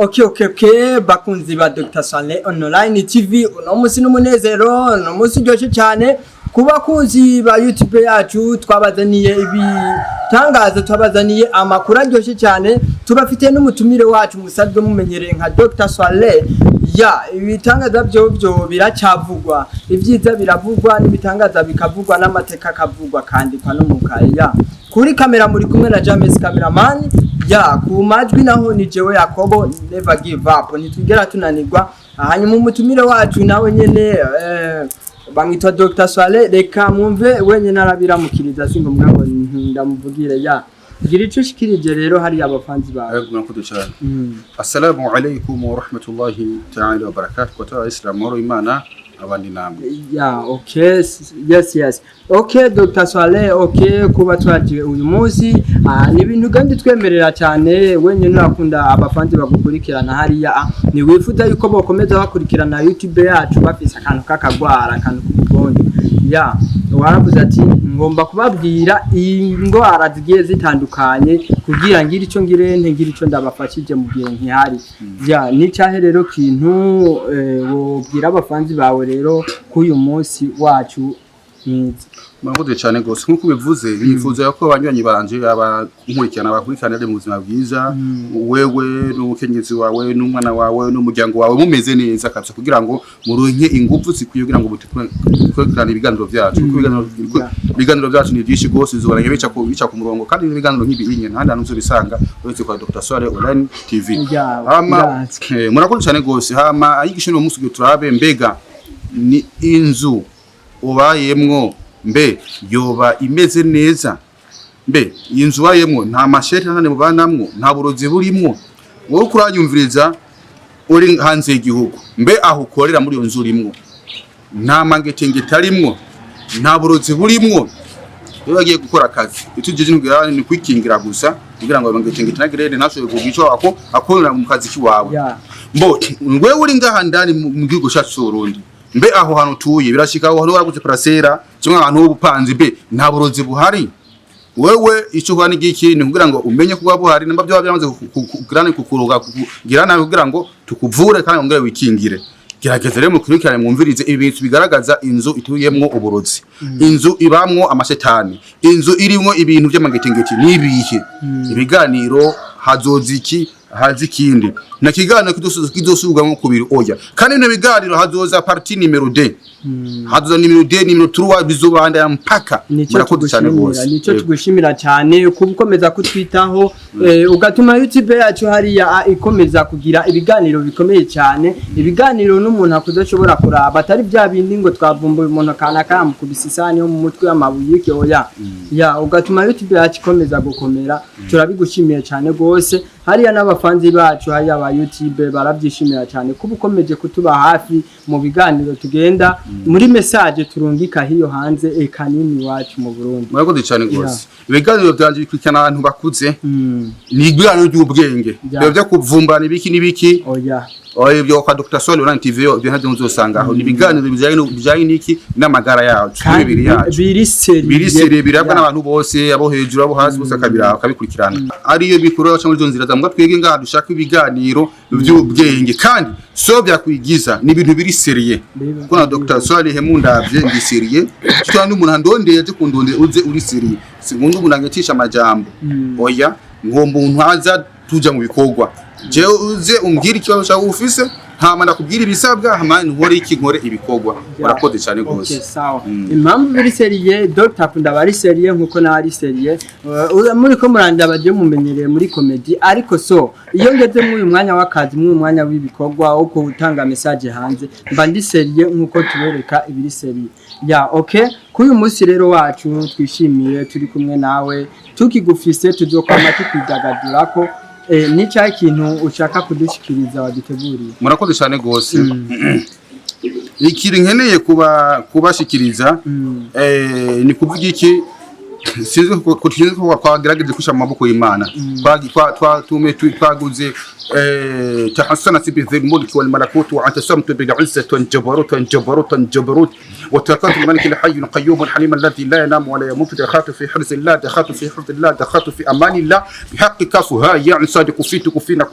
Okay, bakunzi ba Dr. Swaleh online TV uno musi n'umunezero no musi ryoshye cyane kuba kunzi ba YouTube yacu twabazaniye ibitangazo twabazaniye amakuru aryoshye cyane tubafite n'umutumire wacu musadwe mumenyereye nka Dr. Swaleh ibitangaza byo biracyavugwa ivyiza biravugwa n'ibitangaza bikavugwa n'amateka akavugwa kandi kwa no mukaya kuri kamera muri kumwe na James cameraman ku majwi naho ni jewe Yakobo never give up nitwigera tunanirwa hanyuma umutumire wacu nawe nyene bamwitwa Dr. Swaleh reka mwumve wenye narabiramukiriza singo mwango ndamuvugire gira ico shikirije rero hari abafanzi bawe cyane. Assalamu alaykum wa rahmatullahi ta'ala wa barakatuh kwa Islam Imana abandi namwe. Okay, yes. Okay, Dr. Swaleh, kuba twaje uyu munsi ni ibintu gandi twemerera cyane wenye nakunda abafanzi bagukurikirana hariya ni wifuza yuko bokomeza bakurikirana YouTube yacu bafise akantu kakagwara akantu kugonje waravuze ati ngomba kubabwira indwara zigiye zitandukanye kugira ngira ico ngirente ngira ico ndabafashije mu gihe nkihari ni cyahe rero kintu wobwira abafanzi bawe rero kuyu munsi wacu mwiza. Murakoze cyane gose nkuko bivuze nifuza ko abanywanyi banje abakurikirana bakurikirana mu buzima bwiza wewe n'umukenyezi wawe n'umwana wawe n'umuryango wawe mumeze neza kabisa kugira ngo muronke ingufu zikwiye kugira ngo mutekurane ibiganiro byacu ibiganiro byacu ni byinshi gose zubaranye bica ku murongo kandi ibiganiro nk'ibi ntanda nuzo bisanga uretse kwa Dr. Swaleh online TV murakoze cyane gose hama ayigisho no musugi turabe mbega ni inzu ubayemwo mbe yoba imeze neza mbe inzu wayemwo nta masheri nane mubanamwo nta burozi burimwo wowe kuranyumviriza uri hanze y'igihugu mbe aho ukorera muri iyo nzu urimwo nta mangetenge tarimwo nta burozi burimwo iyo bagiye gukora akazi itujije n'ubwira ni kwikingira gusa kugira ngo mangetenge tanagerere nashoboye kugico akorera mu kazi kiwawe mbo wewe uri ngaha ndani mu gihugu cyacu Burundi mbe aho hano tuye birashika aho hano waraguze parasera kimwe abantu b'ubupanzi mbe nta burozi buhari wewe ico hwani giki ni kugira ngo umenye kuba buhari namba byo byamaze kugirana kukuroga kugirana kugira ngo tukuvure kandi ngere wikingire gerageza rero mukurikirane mwumvirize ibintu bigaragaza inzu ituyemwo uburozi inzu ibamwo amashetani inzu irimwo ibintu by'amagetingeti nibihe ibiganiro hazoziki hazikindi na kiganiro kidosubwamwo kubiri oya kandi no biganiro hazoza parti numero 2 hazoza numero 2 numero 3 bizobanda mpaka murakoze cyane bose nico tugushimira cyane kubukomeza kutwitaho ugatuma YouTube yacu hariya ikomeza kugira ibiganiro bikomeye cyane ibiganiro n'umuntu akuzoshobora kuraba atari bya bindi ngo twavumbuye umuntu kana kam kubisisani yo mu mutwe y'amabuye oya ugatuma YouTube yacu ikomeza gukomera turabigushimiye cyane gose hariya n'abafanzi bacu hariya ba YouTube barabyishimira cyane kubukomeje kutuba hafi mu biganiro tugenda muri message turungika hiyo hanze kanini wacu mu Burundi. Murakoze cyane gose ibiganiro byanje bikurikirana abantu bakuze ni ibiganiro by'ubwenge byo kuvumbana ibiki byo kwa Dr. Swaleh online TV byo ntaje muzosanga aho ni biganiro bijanye niki n'amagara yacu bibiri yacu biriseri birabwa n'abantu bose abo hejuru abo hasi bose akabikurikirana ariyo bikuru cyangwa izo nzira zamwe twege ngaha dushaka ibiganiro by'ubwenge kandi so byakwigiza ni ibintu biri seriye kuko na Dr. Swaleh mundavye ndi seriye cyane umuntu ndondeye aje kundonde uze uri seriye singundu munangetisha amajambo oya ngomba umuntu aza tuja mu bikorwa je uze umbwira ikibazo cyawe ufise hama ndakubwira ibisabwa hama nkore iki nkore ibikorwa barakoze cyane gose sawa impamvu biri seriye Dr. Kunda bari seriye nkuko nari seriye muri ko muranda baje mumenyereye muri comedy ariko iyo ngeze mu uyu mwanya w'akazi mu mwanya w'ibikorwa uko utanga message hanze mba ndi seriye nkuko tubereka ibiri seriye kuyu munsi rero wacu twishimiye turi kumwe nawe tukigufise tuzokwama tukwidagadura ko ni cya kintu ushaka kudushikiriza wagiteguriye. Murakoze cyane gose ikiri nkeneye kubashikiriza ni kuvuga iki sinzi ko twagerageje kusha mu maboko y'Imana twaguze تحسنت بذي الملك والملكوت واعتصمت بالعزة والجبروت وتركت الملك الحي القيوم الحليم الذي لا ينام ولا يموت دخلت في حرز الله دخلت في حفظ الله دخلت في أمان الله بحق كافها يعني صادق كفينا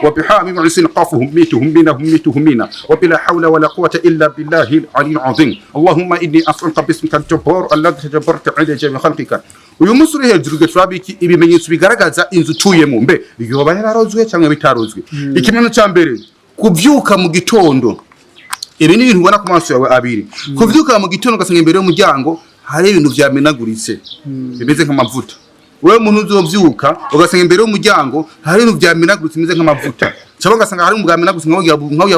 وبحامي معسين قافهم ميتهم وبلا حول ولا قوة إلا بالله العلي العظيم اللهم إني أسألك باسمك الجبار الذي تجبرت على جميع خلقك uyu musore hejuru gatrabiki ibimenyetso bigaragaza inzu tuyemo mbe yoba yararozwe cyangwa bitarozwe ikimenyetso cya mbere kuvyuka mu gitondo ibi ni ibintu ubona ku maso yawe abiri kuvyuka mu gitondo gasanga imbere y'umuryango hari ibintu vyamenaguritse bimeze nk'amavuta wewe umuntu uzovyuka ugasanga imbere y'umuryango hari ibintu vyamenaguritse bimeze nk'amavuta cyangwa ugasanga hari umugamenaguritse nkaho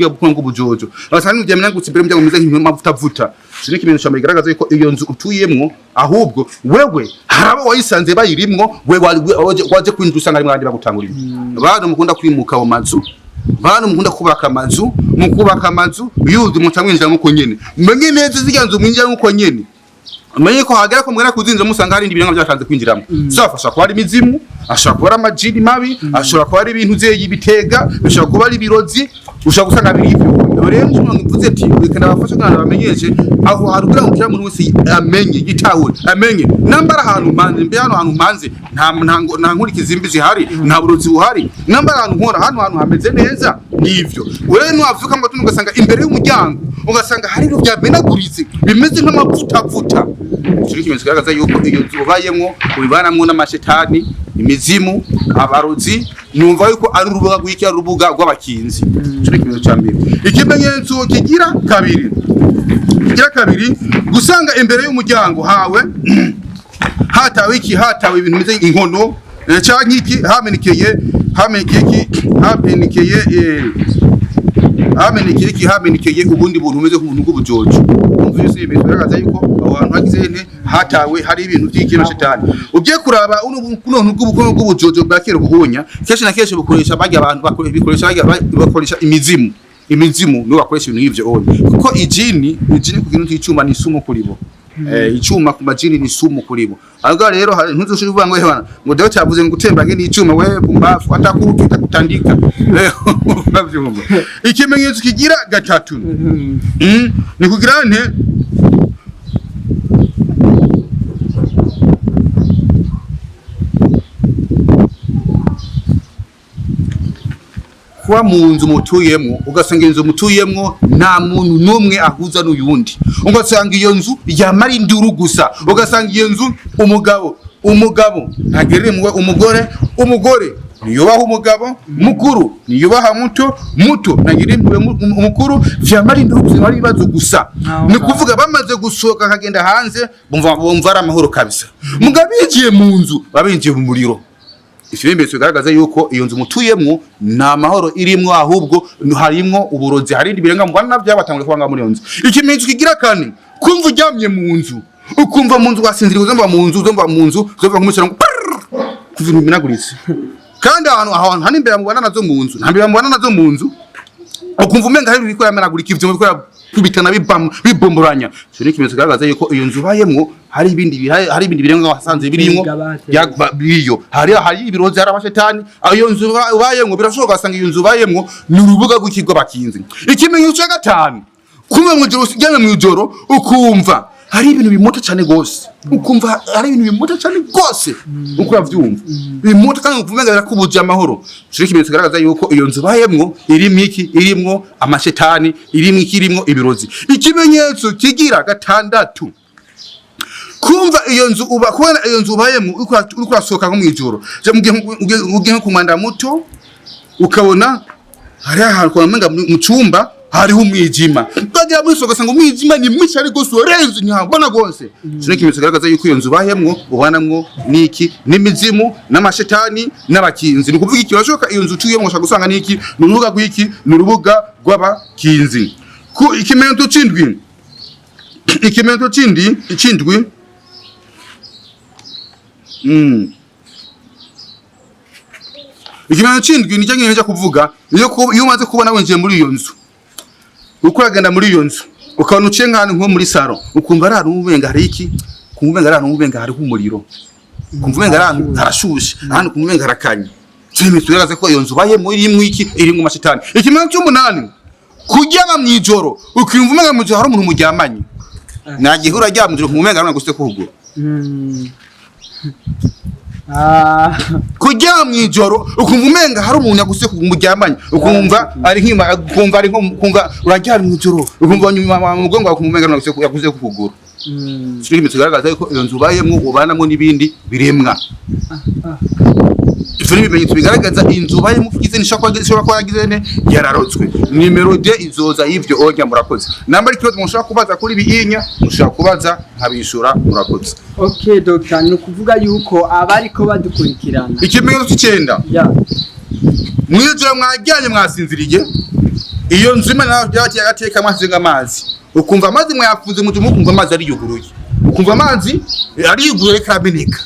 yabukono bw'ubujojo ugasanga ibintu vyamenaguritse imbere y'umuryango bimeze nk'amavuta vuta Shini kimenyetso bigaragaza yuko iyo nzu utuyemwo ahubwo wewe harabo wayisanze bayirimwo wewe waje kwinjira usanga ari mwandi bagutangurira abantu mukunda kwimuka mu mazu bantu mukunda kubaka amazu mukubaka amazu yuzi mutamwinjira muko nyene menye neza ziganzo mwinjira muko nyene amenye ko hagera ko mwera kuzinza musanga hari ibintu byatanze kwinjiramo zafasha ko ari mizimu ashaka kuba amajini mabi ashaka kuba ari ibintu zeye ibitega ashaka kuba ari ibirozi ushaka gusanga biri ibyo rero mvuze ati reka nabafasha kandi bamenyeshe aho harugura mu kira muntu wese amenye gitahure amenye nambara ahantu manze mbe hano hantu manze nta nkurikizi imbi zihari nta burozi buhari nambara ahantu nkora hano hameze neza nivyo wewe nwavuka ngo tunugasanga imbere y'umuryango ugasanga hari ibintu byamenaguritse bimeze nk'amavuta Shuri kimenyetso kigaragaza yuko iyo nzu ubayemwo ubibanamwo n'amashetani imizimu abarozi numva yuko ari urubuga rw'iki rubuga rw'abakinzi Shuri kimenyetso cya mbere ikimenyetso kigira kabiri gusanga imbere y'umuryango hawe hatawe ibintu bimeze inkono cyangwa iki hamenekeye ubundi buntu bumeze nk'ubuntu bw'ubujojo umva yose bigaragaza yuko abantu bagize ene hatawe hari ibintu by'ikino shetani ugiye kuraba uno bw'ubujojo bwa kera buhunya kenshi na kenshi bukoresha bajya abantu bakoresha imizimu no bakoresha ibintu y'ivyo kuko ijini ku kintu cy'icuma ni sumu kuri bo icuma ku majini ni sumu kuri bo ahubwo rero ntuzoshira uvuga ngo hebana ngo dawe cyavuze ngo utembage n'icuma we kumbafu atakuruta kutandika bavyumva ikimenyetso kigira gatatu ni kugira nte kwa munzu mutuyemwo ugasanga inzu mutuyemwo nta muntu numwe ahuza n'uyundi ugasanga iyo nzu yamara induru gusa ugasanga iyo nzu umugabo ntageremwe umugore niyubaha umugabo mukuru niyubaha muto nageremwe umukuru vyamara induru gusa ari bibazo gusa ni kuvuga bamaze gusohoka kagenda hanze bumva ari amahoro kabisa mugabigiye mu nzu babinjiye mu muriro Ibimenyetso bigaragaza yuko iyo nzu mutuyemwo na mahoro irimwo ahubwo harimwo uburozi hari ibirenga mu Rwanda byabatanguye kubanga muri iyo nzu ikimenyetso kigira kane kumva ujyamye mu nzu ukumva mu nzu wasinzira uzomba mu nzu uzomba nk'umusoro kuvintu binaguritse kandi ahantu hani imbere mu Rwanda nazo mu nzu ntambira mu Rwanda nazo mu nzu ukumva umenga hari ibikora yamenagurika ivyo bikora kubitana bibomboranya cyo ni ikimenyetso kigaragaza yuko iyo nzu bayemwo hari ibindi birenga wasanze birimo biyo hari ibirozi hari abashetani iyo nzu bayemwo birashoboka gasanga iyo nzu bayemwo ni urubuga rw'ikigo bakinzi ikimenyetso cya gatanu kumwe mu joro ujyana mu joro ukumva hari ibintu bimuta cyane gose ukumva hari ibintu bimuta cyane gose uko yavyumva bimuta kandi ukumva birakubuje amahoro cyo ikimenyetso kigaragaza yuko iyo nzu bayemwo irimwo amashetani irimwo ibirozi ikimenyetso kigira gatandatu kumva iyo nzu kubona iyo nzu bayemwo uri kwasohoka nko mu ijoro je mugihe ku mwanda muto ukabona hari ahantu kwamenga mu cyumba hariho umwijima bagira muri soga sanga umwijima ni mwinshi ari gose orenze ntabona gose cyo kimenyetso kigaragaza yuko iyo nzu bayemwo ubanamwo niki n'imizimu n'amashetani n'abakinzi ni kuvuga ikirashoka iyo nzu tuyemwo ushaka gusanga niki n'urubuga rw'iki n'urubuga rw'abakinzi ku ikimenyetso cindwi ikimenyetso cindwi nijye kuvuga iyo umaze kubona winjiye muri iyo nzu uko uragenda muri iyo nzu ukabona uciye nk'ahantu nko muri saro ukumva ari ahantu umenga hari iki kumva ari ahantu umenga hari umuriro kumva umenga ari ahantu harashushe ahantu kumva umenga harakanye cyane tugaragaza ko iyo nzu bayemo irimo iki irimo mashitani ikimenyetso cy'umunani kujyama mwijoro ukiyumva umenga mu gihe hari umuntu mujyamanye nagihura rya mwijoro kumva umenga arana gusite kuhugura kujyama mwijoro ukumva umenga hari umuntu yagusite kumujyamanye ukumva ari nkima kumva urajyana mwijoro ukumva nyuma mu mugongo wakumva umenga arana gusite yaguze kuhugura Shirimi tugaragaza ko iyo nzu bayemwo ubanamwo n'ibindi biremwa. Ivyo ibimenyetso bigaragaza inzu bayemwo kigize nishakwa yagize ne yararotswe. Nimero de izoza y'ivyo onya murakoze. Namba ikibazo mushaka kubaza kuri biyinya mushaka kubaza nkabishura murakoze. Okay doctor, no kuvuga yuko abariko badukurikirana. Ikimenyetso cy'icenda. Ya. Mwijura mwajyanye mwasinziriye. Iyo nzu imana yateka amazi. Ukumva amazi mwayafuze mu tumu kumva amazi ari yuguruye. Ukumva amazi ari yuguruye karabineka.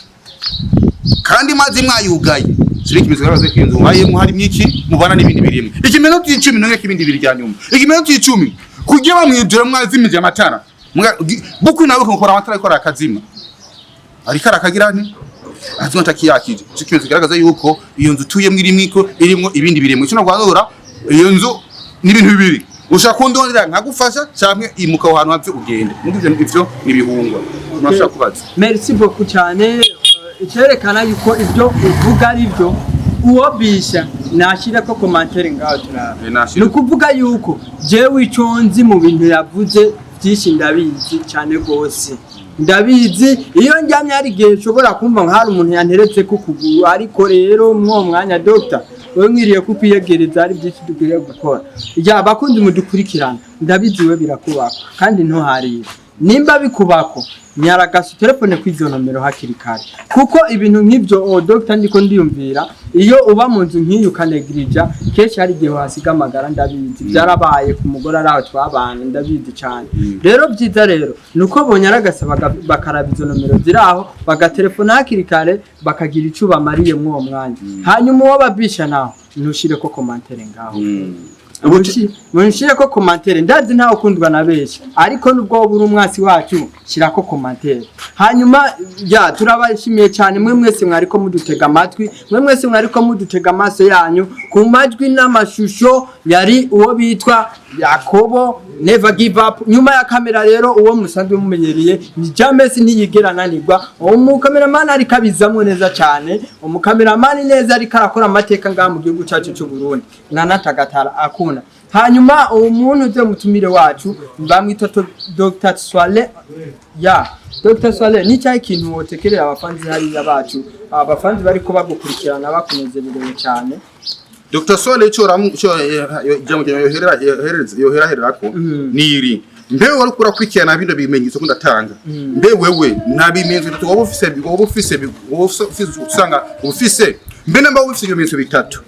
Kandi amazi mwayugaye. Shiriki bizagaragaza ko inzu mwayemo hari myiki mubana n'ibindi birimo. Ikimenyetso cy'icumi none kibindi biri ryanyuma. Ikimenyetso cy'icumi kugira bamwijura mwazimije amatara. Buku nawe ukora amatara ikora akazima. Ariko arakagirane azima takiyakije. Ikimenyetso kigaragaza yuko iyo nzu tuyemwe irimo ibindi birimo. Cyo nagwazura iyo nzu n'ibintu bibiri. Ushaka kundondera nkagufasha cyamwe imuka ahantu havye ugende. Ivyo nibihungwa. Unashaka kubaza. Merci beaucoup cyane. Icyerekana yuko ibyo uvuga ari byo uwobisha nashira ko commentaire ngaho turaba. No kuvuga yuko jewe iconzi mu bintu yavuze byinshi ndabizi cyane gose. Ndabizi iyo njyamye ari gihe ushobora kumva nka hari umuntu yanteretse ku kuguru ariko rero mwo mwanya doctor we mwiriye kupiyegereza ari byinshi dukwiye gukora. Ya bakundi mudukurikirana ndabiziwe birakubaka kandi ntuharire. Nimba bikubako nyaragasa telefone kwizo nomero hakiri kare kuko ibintu nk'ivyo doctor ndiko ndiyumvira iyo uba mu nzu nk'iyo kanegrija keshi hari gihe wasiga amagara ndabizi byarabaye ku mugora araho twabana ndabizi cyane rero byiza rero nuko bonyaragasa bakaraba izo nomero ziraho bagatelefona hakiri kare bakagira icuba mariye mu uwo mwanya hanyuma uwo babisha naho nushire ko commentaire ngaho Munshire ko commentaire ndazi ntaho kundwa na beshi ariko nubwo buri umwasi wacu shirako commentaire hanyuma ya turabashimiye cyane mwe mwese mwariko mudutega amatwi mwe mwese mwariko mudutega amaso yanyu ku majwi n'amashusho yari uwo bitwa Yakobo Never Give Up nyuma ya kamera rero uwo musanzwe mumenyereye ni James ntiyigera nanirwa umukameraman ari kabizamwe neza cyane umukameraman neza ari karakora amateka ngaha mu gihugu cyacu cy'u Burundi nanatagatara akuna hanyuma umuntu uze mutumire wacu bamwita Dr. Swaleh ya Dr. Swaleh ni cyayi kintu wotekerera abafanzi hari yabacu abafanzi bari ko bagukurikirana bakunezerewe cyane Dr. Swaleh yohera ko niri mbewe wari kurakurikirana bino bimenyetso ko ndatanga wewe nabimenyetso tuba ufise usanga ufise mbe namba ufise ibimenyetso bitatu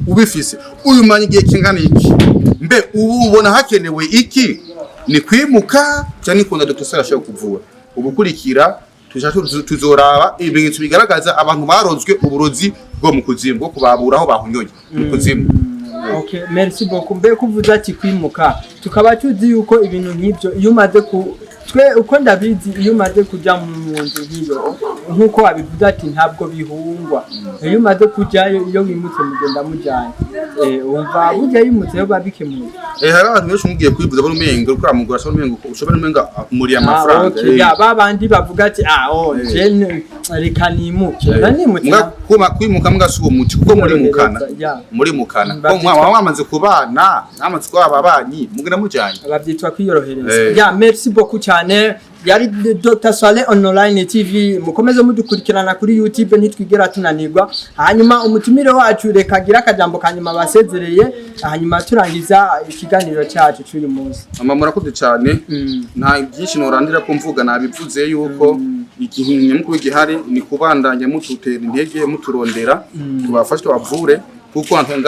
ubifise uyu manye gihe kingana iki mbe ubona hakenewe iki ni kwimuka cyane ko Dr. Swaleh ashaka kuvura ubukurikira tuzoraba ibimenyetso bigaragaza abantu barozwe uburozi bwo mu kuzimu bwo kubaburaho bahunyoye mu kuzimu. Okay, merci beaucoup. Mbe kuvuza ati kwimuka tukaba tuzi yuko ibintu nk'ibyo iyo umaze twe uko ndabizi iyo umaze kujya mu nzu nk'iyo nkuko abivuga ati ntabwo bihungwa iyo umaze kujyayo iyo wimutse mugenda mujyanye umva burya yimutse yo babikemuye hari abantu benshi mugiye kwibuza bano mengo kwa mugura so mengo ushobora numenga muri amafaranga okay ya babandi bavuga ati je reka nimuke nanimutse kwimuka mugasubo muti kuko muri mukana ko mwamaze kubana namaze kwa babanyi mugenda mujyanye ababyitwa kwiyorohereza ya merci beaucoup cyane yari Dr. Swaleh online TV mukomeze mudukurikirana kuri YouTube nitwigera tunanirwa hanyuma umutumire wacu reka gira akajambo kanyuma basezereye hanyuma turangiza ikiganiro cyacu cy'uyu munsi mama murakoze cyane nta byinshi norandira ko mvuga nabivuze yuko igihinye mukuru gihari ni kubandanya mututera intege muturondera tubafashe tubavure kuko natwe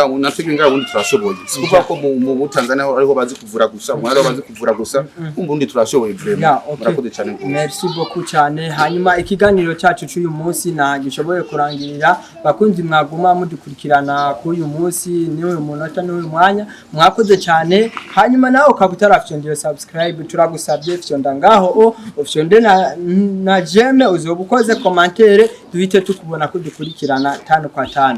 ngaho ubundi turashoboye sikuvuga ko mu Tanzania ariho bazi kuvura gusa mwari bazi kuvura gusa ubundi turashoboye vraiment murakoze cyane. Merci beaucoup cyane. Hanyuma ikiganiro cyacu cy'uyu munsi na gishoboye kurangirira bakunzi mwaguma mudukurikirana ku uyu munsi niwe umunota niwe mwanya mwakoze cyane. Hanyuma nawe ukabutarafyondiye subscribe turagusabye fyonda ngaho fyonde na jeme uzobukoze commentaire duhite tukubona ko dukurikirana 5 kwa 5.